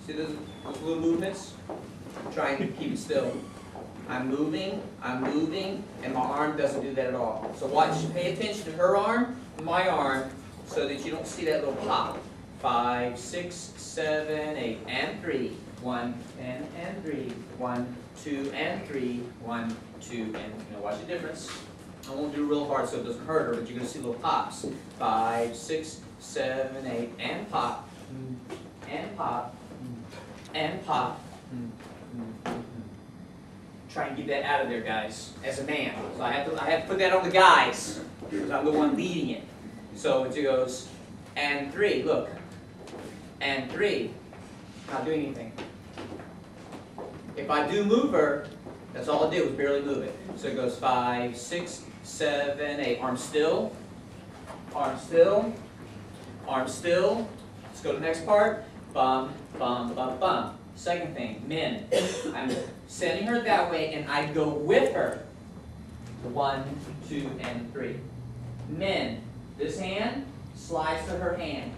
See those little movements? Try and keep it still. I'm moving, and my arm doesn't do that at all. So watch, pay attention to her arm, my arm, so that you don't see that little pop. 5, 6, 7, 8, and 3. 1, and 3. 1, 2, and 3. 1, 2, and watch the difference. I won't do real hard so it doesn't hurt her, but you're going to see little pops. 5, 6, 7, 8, and pop, and pop, and pop. Try and get that out of there, guys, as a man. So I have to put that on the guys, because I'm the one leading it. So it goes, and 3, look, and 3, not doing anything. If I do move her, that's all I did was barely move it. So it goes 5, 6, 7, 8. Arm still, arm still, arm still. Let's go to the next part. Bum, bum, bum, bum. Second thing, men. I'm sending her that way, and I go with her. 1, 2, and 3. Men. This hand slides to her hand.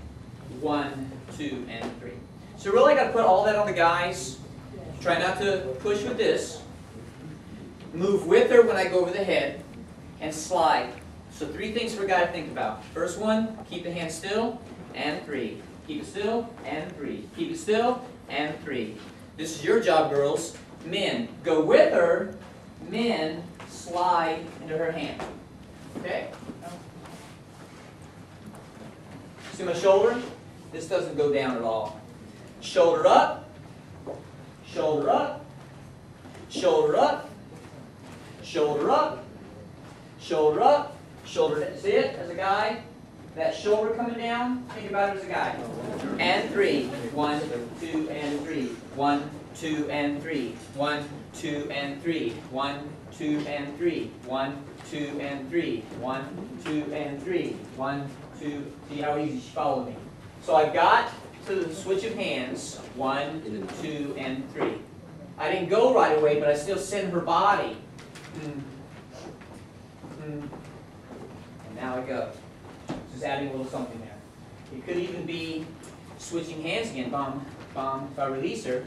1, 2, and 3. So really, I got to put all that on the guys. Try not to push with this. Move with her when I go over the head, and slide. So 3 things for a guy to think about. First one, keep the hand still, and 3. Keep it still, and 3. Keep it still, and 3. This is your job, girls. Men, go with her. Men, slide into her hand. Okay? See my shoulder? This doesn't go down at all. Shoulder up, shoulder up, shoulder up, shoulder up, shoulder up, shoulder. See it as a guy? That shoulder coming down, think about it as a guy. And 3. 1, 2, and 3. 1, 2, and 3. 1, 2, and 3. 1, 2, and 3. 1, 2, and 3. 1, 2, and 3. 1, 2. See how easy she followed me. So I got to the switch of hands. 1, 2, and 3. I didn't go right away, but I still sent her body. And now I go. Just adding a little something there. It could even be switching hands again. Bum, bum. If I release her,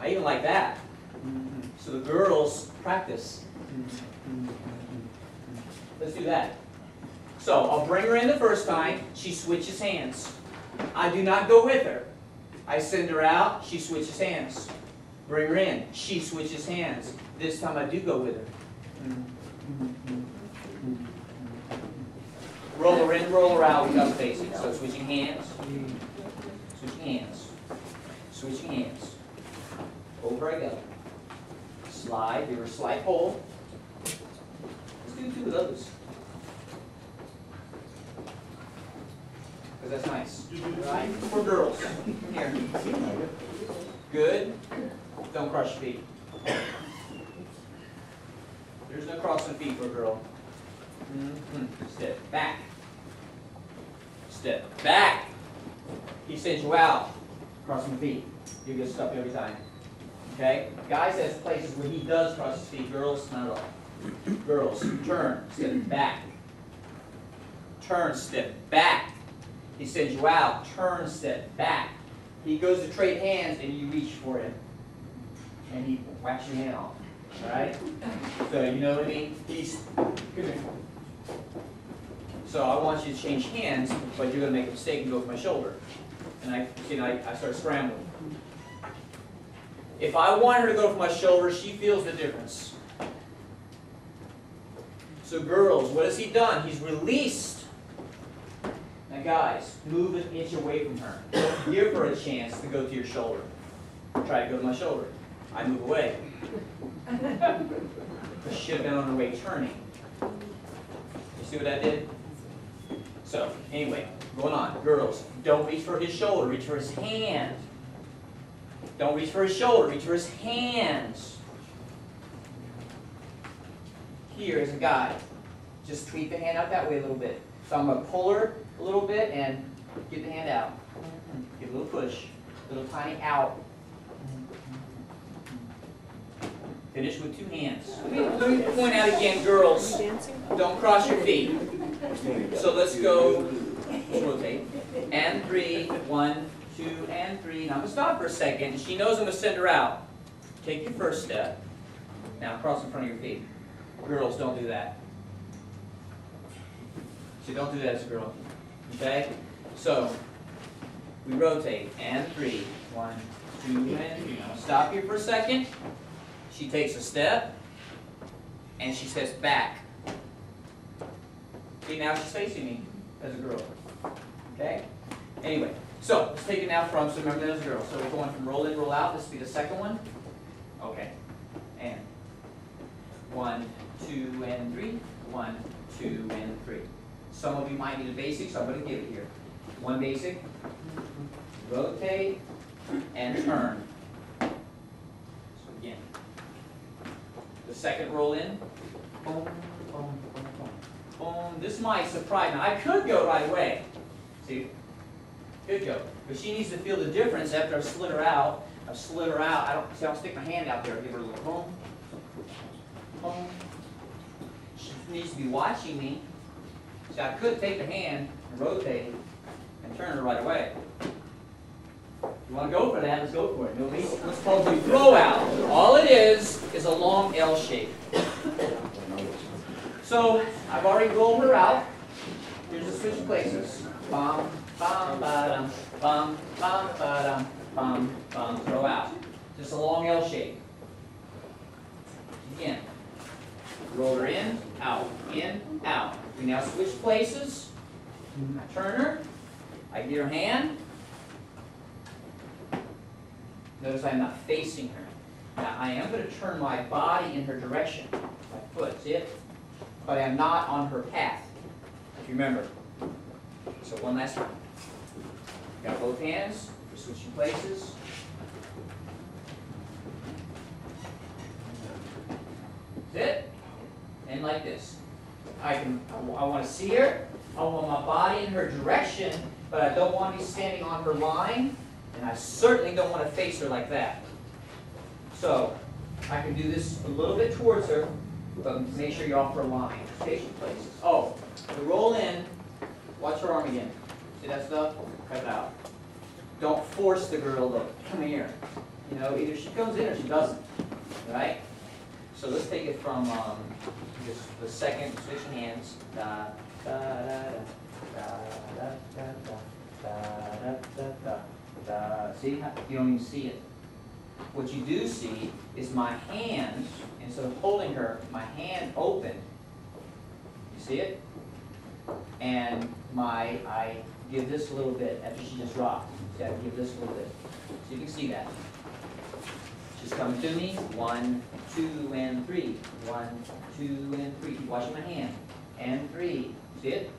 I even like that. So the girls practice. Let's do that. So I'll bring her in the first time. She switches hands. I do not go with her. I send her out. She switches hands. Bring her in. She switches hands. This time I do go with her. Roll her in, roll her out without facing. So switching hands, switching hands, switching hands. Over I go. Slide, give her a slight pull. Let's do 2 of those. Because that's nice. Right? For girls. Here. Good. Don't crush your feet. There's no crossing feet for a girl. Step back. Step back. He sends you out. Crossing the feet. You get stuck every time. Okay? Guys has places where he does cross his feet. Girls, not at all. Girls, turn. Step back. Turn. Step back. He sends you out. Turn. Step back. He goes to trade hands and you reach for him. And he whacks your hand off. Alright? So you know what I mean? He's come here. So I want you to change hands, but you're going to make a mistake and go for my shoulder. And I start scrambling. If I want her to go for my shoulder, she feels the difference. So girls, what has he done? He's released. Now guys, move an inch away from her. Give her a chance to go to your shoulder. Try to go to my shoulder. I move away. She should have been on her way turning. You see what I did? So, anyway, going on. Girls, don't reach for his shoulder. Reach for his hand. Don't reach for his shoulder. Reach for his hands. Here is a guy. Just tweak the hand out that way a little bit. So I'm going to pull her a little bit and get the hand out. Give a little push. A little tiny out. Finish with 2 hands. Let me point out again, girls. Don't cross your feet. So let's go. Rotate. And 3. 1, 2, and 3. Now I'm going to stop for a second, and she knows I'm going to send her out. Take your first step. Now cross in front of your feet. Girls, don't do that. So don't do that as a girl. Okay? So, we rotate, and 3. 1, 2, and 3. Now stop here for a second. She takes a step, and she steps back. See, now she's facing me as a girl. Okay? Anyway, so let's take it now from, so remember that as a girl. So we're going from roll in, roll out. This will be the second one. Okay. And 1, 2, and 3. 1, 2, and 3. Some of you might need a basic, so I'm going to give it here. One basic. Rotate and turn. So again. The second roll in. Boom, boom, boom, boom, boom. This might surprise me. I could go right away. See? Could go. But she needs to feel the difference after I've slid her out. I've slid her out. I don't stick my hand out there. Give her a little boom. Boom. She needs to be watching me. See, I could take the hand and rotate and turn her right away. You want to go for that? Let's go for it. Let's probably throw out. All it is a long L shape. So I've already rolled her out. Here's the switch places. Bum, bum, ba-dum, bum, bum, ba-dum, bum, bum. Throw out. Just a long L shape. Again. Roll her in, out, out. We now switch places. I turn her. I get her hand. Notice I'm not facing her. Now I am going to turn my body in her direction. My foot, see it? But I'm not on her path. If you remember. So one last time. Got both hands. We're switching places. That's it. And like this. I want to see her. I want my body in her direction, but I don't want to be standing on her line, and I certainly don't want to face her like that. So I can do this a little bit towards her, but make sure you're off her line. Station places. Oh, the roll in. Watch her arm again. See that stuff? Cut it out. Don't force the girl to come here. You know, either she comes in or she doesn't. Right? So let's take it from just the second, switching hands. Da, da, da, da, da, da, da, da, da, da. See? You don't even see it. What you do see is my hand, instead of holding her, my hand open. You see it? And I give this a little bit after she just dropped. See, I give this a little bit. So you can see that. She's coming to me. 1, 2, and 3. 1, 2, and 3. Keep watching my hand. And 3. See it?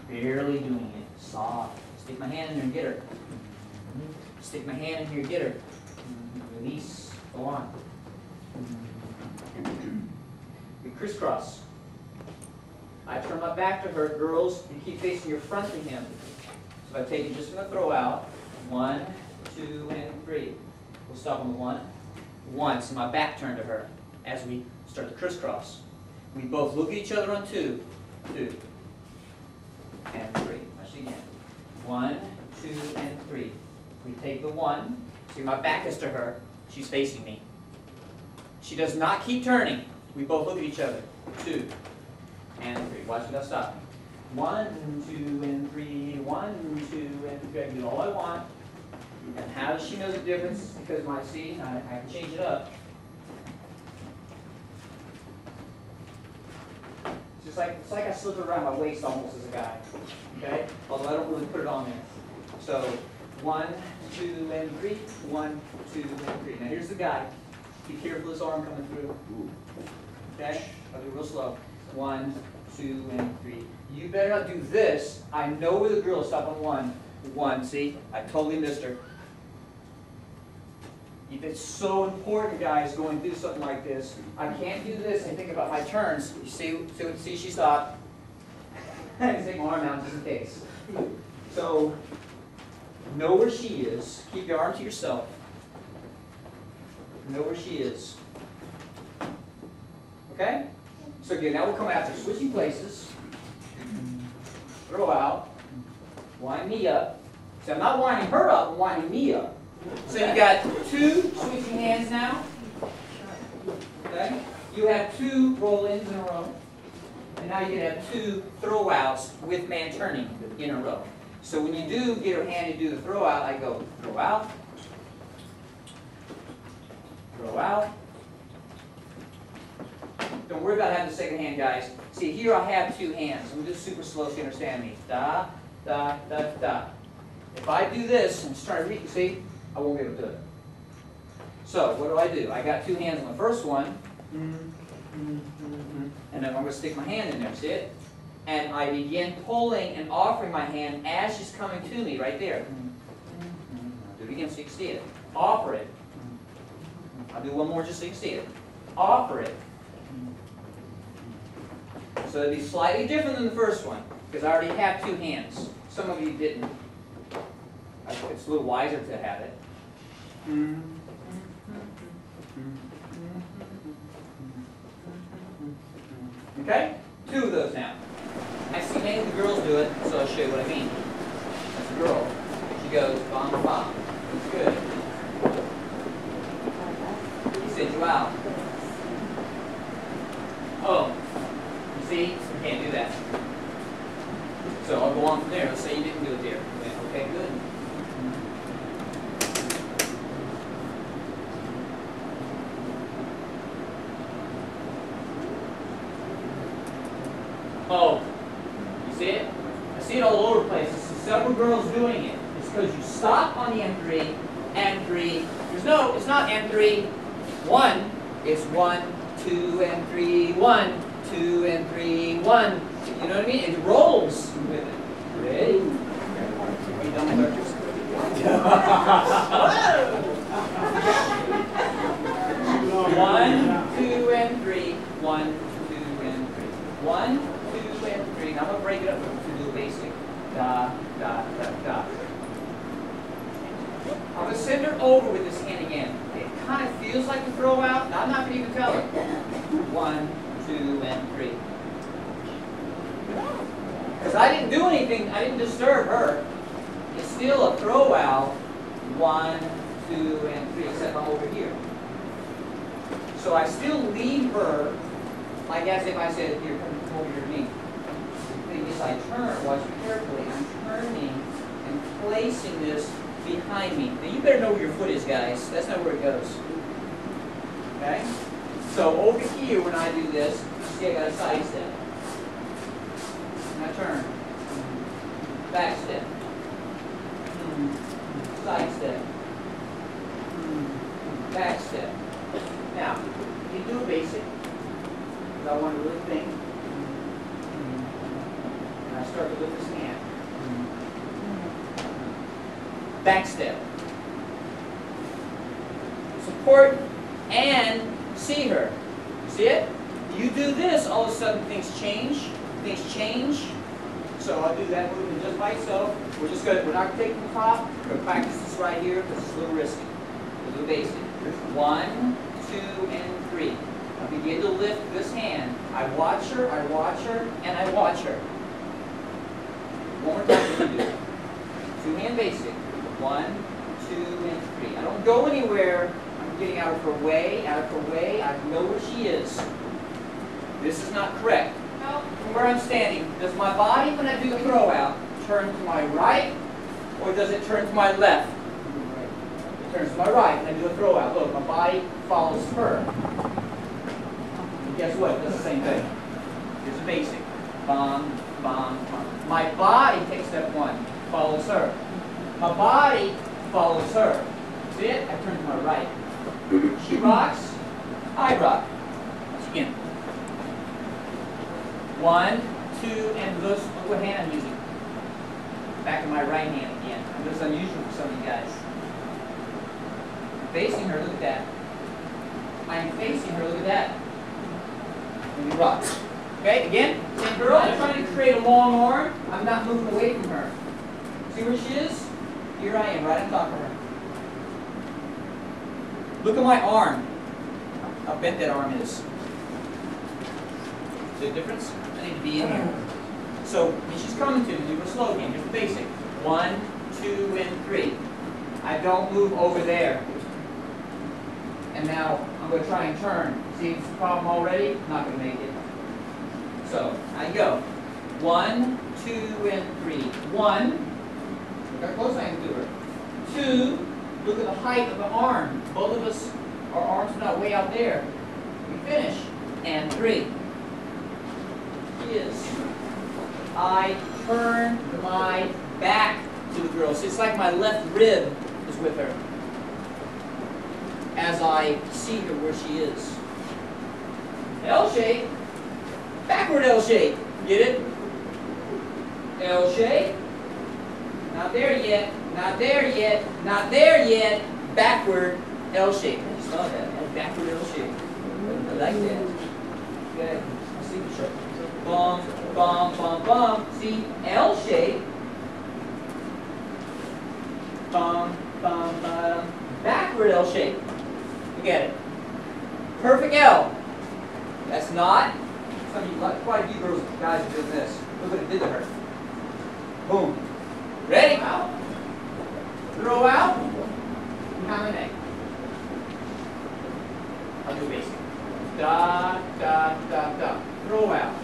Barely doing it. Soft. Stick my hand in there and get her. Stick my hand in here and get her. Release. Go on. We crisscross. I turn my back to her. Girls, you keep facing your front to him. So if I take it just from the throw out. 1, 2, and 3. We'll stop on the 1. Once, my back turned to her as we start to crisscross. We both look at each other on 2. 2. And 3. Watch it again. 1, 2, and 3. We take the 1. See, my back is to her. She's facing me. She does not keep turning. We both look at each other. 2 and 3. Watch it, I'll stop. 1, 2, and 3. 1, 2, and 3. I can do all I want. And how does she know the difference? Because my see, I can change it up. It's like I slip it around my waist almost as a guy. Okay? Although I don't really put it on there. So 1, 2, and 3. 1, 2, and 3. Now here's the guy. Be careful this arm coming through. Okay? I'll do it real slow. 1, 2, and 3. You better not do this. I know where the girl is. Stop on 1. 1. See? I totally missed her. It's so important, guys, going through something like this. I can't do this and think about my turns. You see she stopped. I can take my arm out just in case. So, know where she is. Keep your arm to yourself. Know where she is. Okay? So again, now we'll come after switching places. Throw out. wind me up. So I'm not winding her up, I'm winding me up. So you got two switching hands now. Okay? You have two roll-ins in a row. And now you can have two throw-outs with man turning in a row. So when you do get her hand to do the throw-out, I go throw out, throw out. Don't worry about having the second hand, guys. See, here I have two hands. I'm going to do this super slow so you understand me. Da, da, da, da. If I do this and start to read, see, I won't be able to do it. So what do? I got two hands on the first one, and then I'm going to stick my hand in there, see it? And I begin pulling and offering my hand as she's coming to me, right there. Do it again so you can see it. Offer it. I'll do one more just so you can see it. Offer it. So it'll be slightly different than the first one, because I already have two hands. Some of you didn't. It's a little wiser to have it. Okay? Two of those now. I see many of the girls do it, so I'll show you what I mean. That's a girl. She goes, bom, bom. That's good. You said you out. Oh. You see? You can't do that. So I'll go on from there. Let's say you didn't do it there. Okay, good. Oh, you see it? I see it all over the place. I see several girls doing it. It's because you stop on the M3, M3. It's not M3, 1. It's 1, 2, and 3, 1, 2, and 3, 1. You know what I mean? It rolls with it. Ready? Are you done with our 1, 2, and 3, 1, 2, and 3. 1, 2, and 3. Now I'm going to break it up to do basic. Da, da, da, da. I'm going to send her over with this hand again. It kind of feels like a throw out. I'm not going to even tell her. 1, 2, and 3. Because I didn't do anything. I didn't disturb her. It's still a throw out. 1, 2, and 3, except I'm over here. So I still leave her like as if I said, here, come over here to me. The thing is, I turn, watch me carefully, I'm turning and placing this behind me. Now you better know where your foot is, guys. That's not where it goes. Okay? So over here, when I do this, you see I got a side step. And I turn. Back step. Side step. Back step. Now, you do a basic. I want to really think. And I start to lift this hand. Back step. Support and see her. See it? You do this, all of a sudden things change. Things change. So I'll do that movement just by itself. We're not going to take it to the top. We're going to practice this right here because it's a little risky. We'll do basic. 1, 2, and 3. I begin to lift this hand. I watch her, and I watch her. One more time you do it. 2-hand basic. 1, 2, and 3. I don't go anywhere. I'm getting out of her way, I know where she is. This is not correct. Now, from where I'm standing, does my body, when I do the throw out, turn to my right, or does it turn to my left? It turns to my right when I do a throw out. Look, my body follows her. Guess what? It does the same thing. Here's a basic. Bong, bong, bong. My body takes step 1, follows her. My body follows her. See it? I turn to my right. She rocks, I rock. Once again. 1, 2, and look what hand I'm using. Back of my right hand again. This is unusual for some of you guys. I'm facing her, look at that. I'm facing her, look at that. And we rock. Okay, again, same girl. I'm trying to create a long arm. I'm not moving away from her. See where she is? Here I am, right on top of her. Look at my arm. How bent that arm is. See the difference? I need to be in here. So when she's coming to me, we're slow again. Here's the basic. 1, 2, and 3. I don't move over there. And now I'm going to try and turn. See the problem already? Not going to make it. So I go 1, 2, and 3. 1. Look how close I am to her. 2. Look at the height of the arm. Both of us, our arms are not way out there. We finish. And 3. Is I turn my back to the girl. So it's like my left rib is with her as I see her where she is. L shape, backward L shape. Get it? L shape. Not there yet. Not there yet. Not there yet. Backward L shape. I just saw that. Backward L shape. I like that. Good. See the shape. Bum, bum, bum, bum. See, L shape. Bum, bum, bum. Backward L shape. Look at it. Perfect L. That's not. Quite a few girls, guys are doing this. Look what it did to her. Boom. Ready? Out. Throw out. Behind the neck. I'll do basic. Da, da, da, da. Throw out.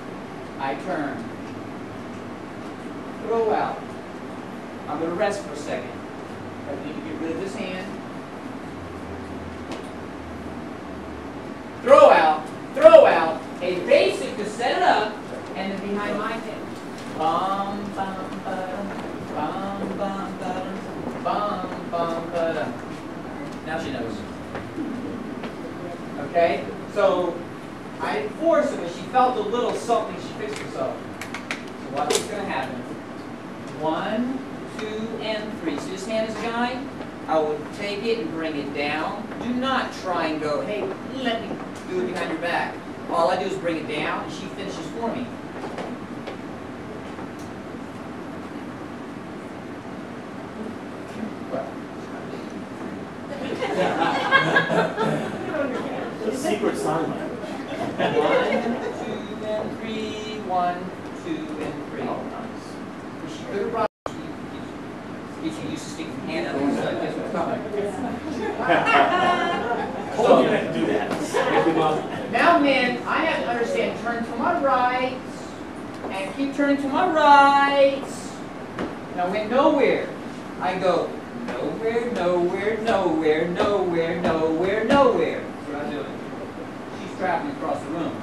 I turn. Throw out. I'm going to rest for a second. I need to get rid of this hand. Throw out. Throw out. A basic to set it up, and then behind my head. Bum, bum, ba-dum. Bum, bum, ba-dum. Bum, bum, ba-dum. Now she knows. Okay? So, I didn't force it, but she felt a little something. She fixed herself. So what's going to happen? 1, 2, and 3. So this hand is a guide. I will take it and bring it down. Do not try and go, hey, let me do it behind your back. All I do is bring it down, and she finishes for me. The secret sign language. 1, 2, and 3. 1, 2, and 3. Oh, nice. She could have brought. She used to stick her hand out on the side. Guess what's coming? Told you not to do that. Now, men, I have to understand. Turn to my right, and keep turning to my right. Now, went nowhere. I go nowhere, nowhere, nowhere, nowhere, nowhere, nowhere. That's what I'm doing. She's traveling across the room.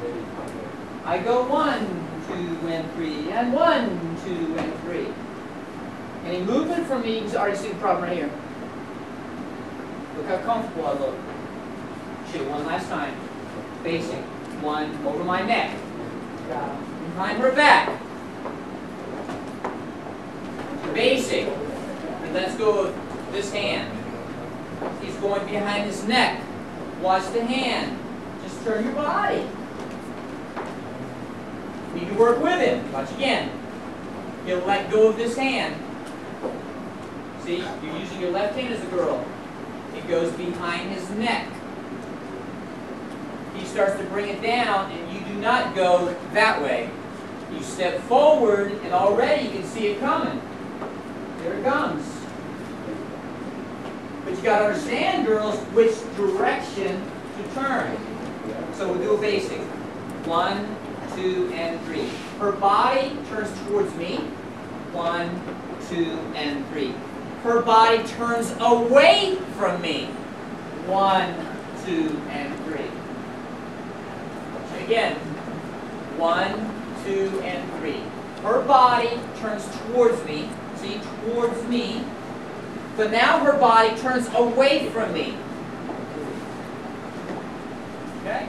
I go 1, 2, and 3, and 1, 2, and 3. Any movement from me, you can already see the problem right here. Look how comfortable I look. Shoot, one last time. Basic. 1 over my neck. Behind her back. Basic. And let's go with this hand. He's going behind his neck. Watch the hand. Just turn your body. You need to work with him. Watch again. He'll let go of this hand. See, you're using your left hand as a girl. It goes behind his neck. He starts to bring it down, and you do not go that way. You step forward, and already you can see it coming. There it comes. But you got to understand, girls, which direction to turn. So we'll do a basic. 1, 2, and 3. Her body turns towards me. 1, 2, and 3. Her body turns away from me. 1, 2, and 3. Again. 1, 2, and 3. Her body turns towards me. See, towards me. But now her body turns away from me. Okay?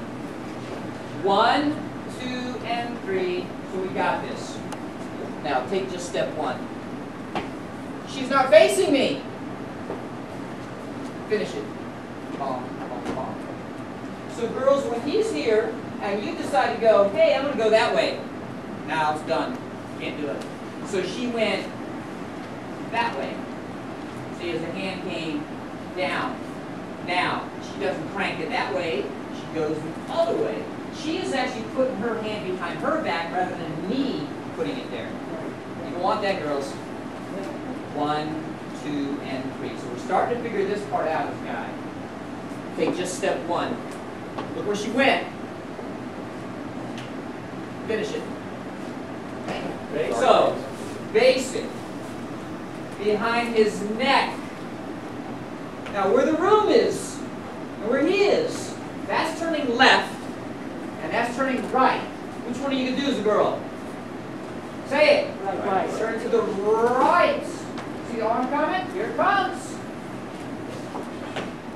1, 2, and 3. So we got this. Now take just step 1. She's not facing me. Finish it. Bom, bom, bom. So girls, when he's here and you decide to go, hey, I'm going to go that way. Now it's done. Can't do it. So she went that way. See, as the hand came down. Now, she doesn't crank it that way. She goes the other way. She is actually putting her hand behind her back rather than me putting it there. You don't want that, girls. 1, 2, and 3. So we're starting to figure this part out, this guy. Okay, just step 1. Look where she went. Finish it. Okay. So, basic. Behind his neck. Now where the room is, and where he is, that's turning left, and that's turning right. Which one are you going to do as a girl? Say it. Right. Turn to the right. See the arm coming? Here it comes.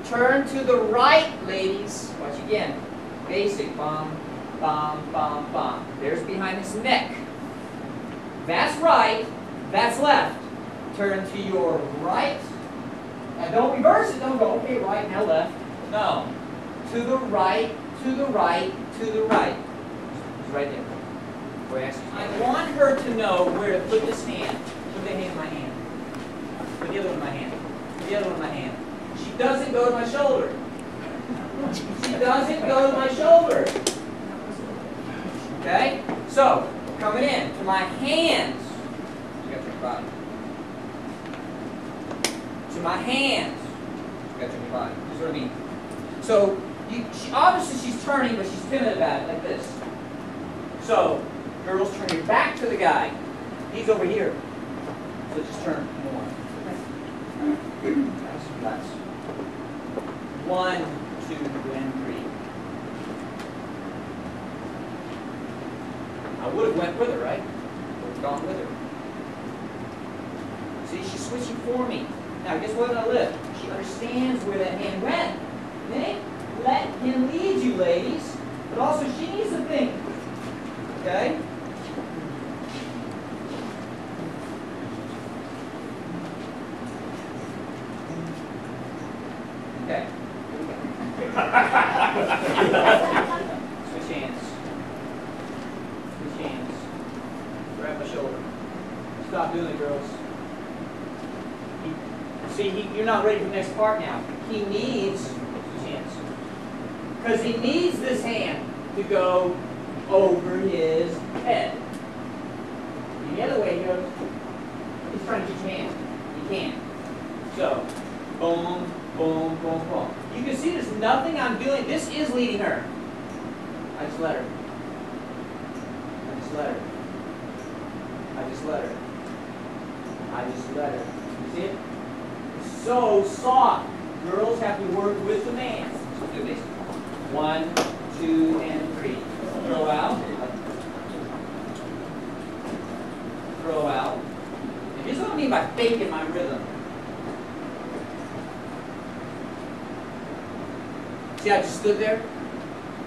Turn to the right, ladies. Watch again. Basic. Bum, bum, bum, bum. There's behind his neck. That's right. That's left. Turn to your right. Now don't reverse it. Don't go, okay, right, now left. No. To the right, to the right, to the right. It's right there. I want her to know where to put this hand. Put the hand in my hand. Put the other one in my hand. Put the other one in my hand. She doesn't go to my shoulder. She doesn't go to my shoulder. Okay? So, coming in to my hands. You got your body. To my hands. You got your body. This is what I mean. So, obviously she's turning, but she's timid about it, like this. So, girls, turn your back to the guy. He's over here. So just turn more. Nice, relax. 1, 2, and 3. I would have went with her, right? Would have gone with her. See, she's switching for me. Now, guess what I live? She understands where that hand went. Okay? Let him lead you, ladies. But also, she needs to think. Okay? Okay. Switch hands. Switch hands. Grab my shoulder. Stop doing it, girls. You're not ready for the next part now. He needs switch hands. Because he needs this hand to go over his head. And the other way he goes, he's trying to get your hand. He can't. So, boom, boom, boom, boom. You can see there's nothing I'm doing. This is leading her. I just let her. I just let her. I just let her. I just let her. You see it? It's so soft. Girls have to work with the man. So do this. 1, 2, and 3. Throw out. Throw out. And here's what I mean by faking my rhythm. See, I just stood there,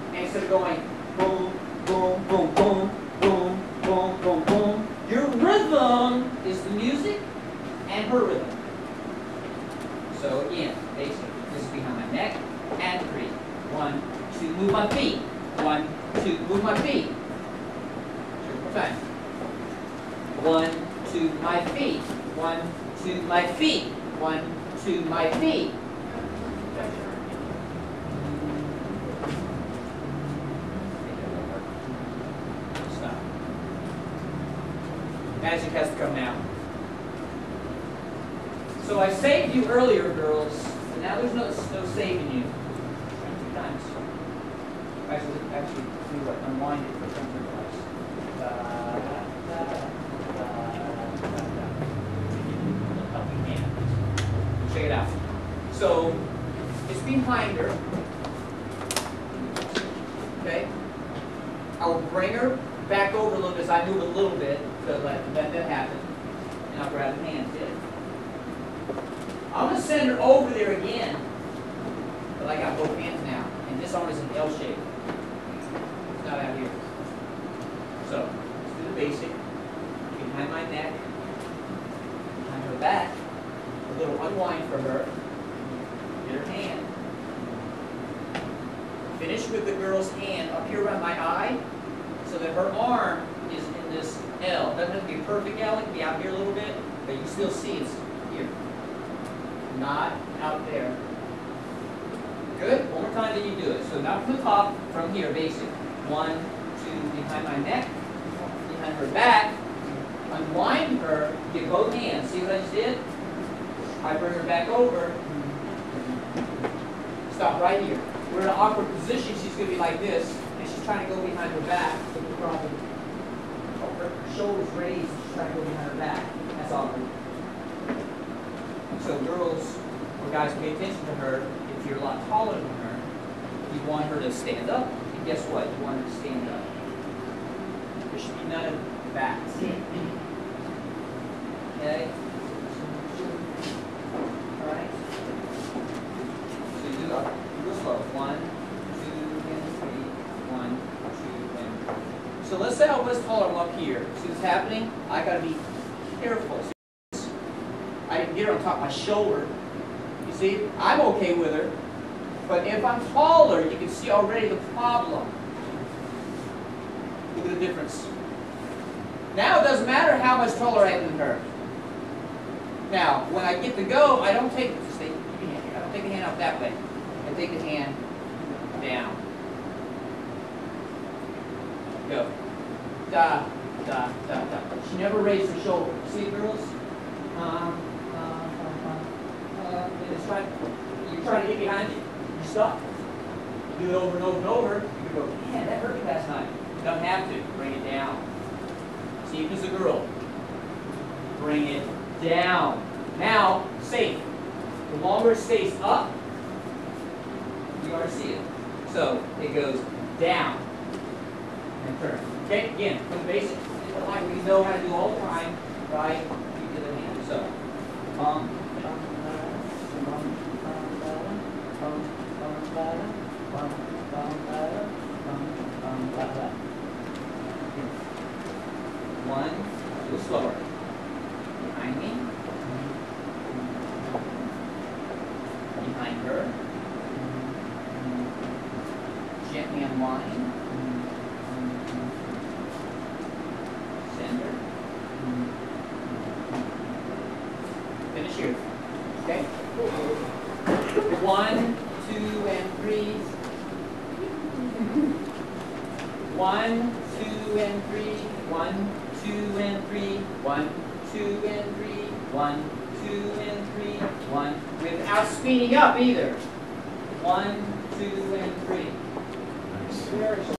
and instead of going boom, boom, boom, boom, boom, boom, boom, boom, your rhythm is the music and her rhythm. So again, basically, this is behind my neck, and 3. 1, 2, move my feet. 1, 2, move my feet. One more time. 1, 2, my feet. 1, 2, my feet. 1, 2, my feet. Stop. Magic has to come now. So I saved you earlier, girls, and now there's no saving you. 2 times. Actually, do what? Unwind it for some twice. Helping hand. Check it out. So it's behind her. Okay. I will bring her back over a little bit as I move a little bit to let that happen, and I'll grab the hands. I'm going to send her over there again, but I got both hands now, and this arm is an L shape. It's not out here. So, let's do the basic. Behind my neck, behind her back, a little unwind for her. Get her hand. Finish with the girl's hand up here around my eye, so that her arm is in this L. It doesn't have to be a perfect L, it can be out here a little bit, but you can still see it's here. Not out there. Good? One more time, then you do it. So not from the top, from here, basic. 1, 2, behind my neck, behind her back, unwind her, get both hands. See what I just did? I bring her back over. Stop right here. We're in an awkward position. She's going to be like this, and she's trying to go behind her back. So the problem. Her shoulders raised. She's trying to go behind her back. That's awkward. So girls or guys, pay attention to her. If you're a lot taller than her, you want her to stand up. And guess what? You want her to stand up. There should be none of that. Okay? All right? So you do real slow. 1, 2, and 3. 1, 2, and 3. So let's say I was taller. I'm up here. See what's happening? I got to be careful. I didn't get her on top of my shoulder. You see, I'm okay with her. But if I'm taller, you can see already the problem. Look at the difference. Now it doesn't matter how much taller I am than her. Now, when I get to go, I don't take the hand up that way. I take the hand down. Go. Da, da, da, da. She never raised her shoulder. See, girls? You're trying to get behind you. You stop. You do it over and over and over. You go, man, that hurt me last night. You don't have to. Bring it down. See if it's a girl. Bring it down. Now, safe. The longer it stays up, you already see it. So it goes down and turn. Okay, again, for the basics, like we know how to do all the time, right? You get the hand. So, one, a little slower. Behind me. Behind her. Gently unwind. Center. Finish here. Okay? 1, 2, and 3. 1, 2, and 3. 1, 2, and 3. 1, 2, and 3. 1, 2, and 3. 1. Without speeding up either. 1, 2, and 3. Very slow.